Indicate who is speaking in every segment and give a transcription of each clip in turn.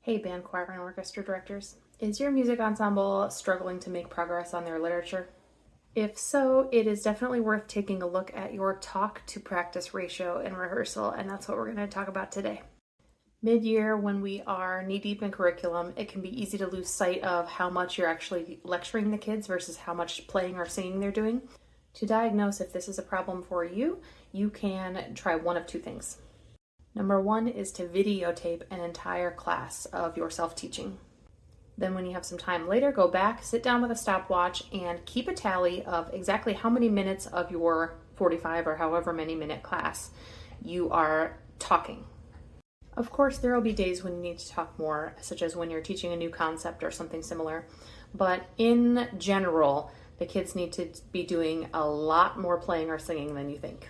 Speaker 1: Hey band, choir, and orchestra directors. Is your music ensemble struggling to make progress on their literature? If so, it is definitely worth taking a look at your talk to practice ratio in rehearsal, and that's what we're going to talk about today. Mid-year, when we are knee-deep in curriculum, it can be easy to lose sight of how much you're actually lecturing the kids versus how much playing or singing they're doing. To diagnose if this is a problem for you, you can try one of two things. Number one is to videotape an entire class of your self-teaching. Then when you have some time later, go back, sit down with a stopwatch, and keep a tally of exactly how many minutes of your 45 or however many minute class you are talking. Of course, there will be days when you need to talk more, such as when you're teaching a new concept or something similar. But in general, the kids need to be doing a lot more playing or singing than you think.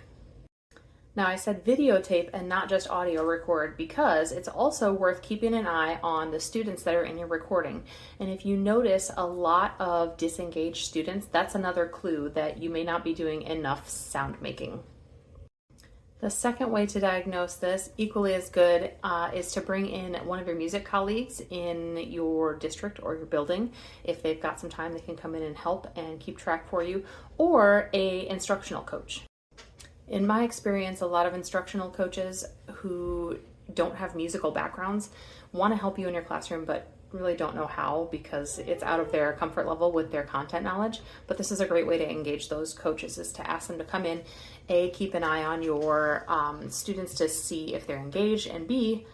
Speaker 1: Now, I said videotape and not just audio record because it's also worth keeping an eye on the students that are in your recording. And if you notice a lot of disengaged students, that's another clue that you may not be doing enough sound making. The second way to diagnose this, equally as good, is to bring in one of your music colleagues in your district or your building. If they've got some time, they can come in and help and keep track for you, or an instructional coach. In my experience, a lot of instructional coaches who don't have musical backgrounds want to help you in your classroom, but really don't know how because it's out of their comfort level with their content knowledge. But this is a great way to engage those coaches, is to ask them to come in, A, keep an eye on your students to see if they're engaged, and B,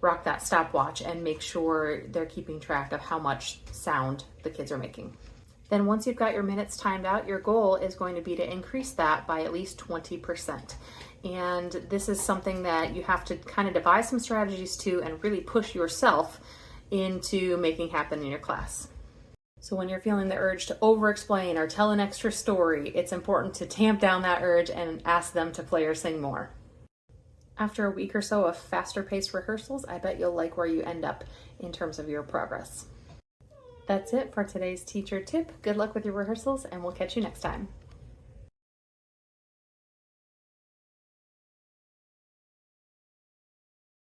Speaker 1: rock that stopwatch and make sure they're keeping track of how much sound the kids are making. Then once you've got your minutes timed out, your goal is going to be to increase that by at least 20%. And this is something that you have to kind of devise some strategies to and really push yourself into making happen in your class. So when you're feeling the urge to over-explain or tell an extra story, it's important to tamp down that urge and ask them to play or sing more. After a week or so of faster paced rehearsals, I bet you'll like where you end up in terms of your progress. That's it for today's teacher tip. Good luck with your rehearsals, and we'll catch you next time.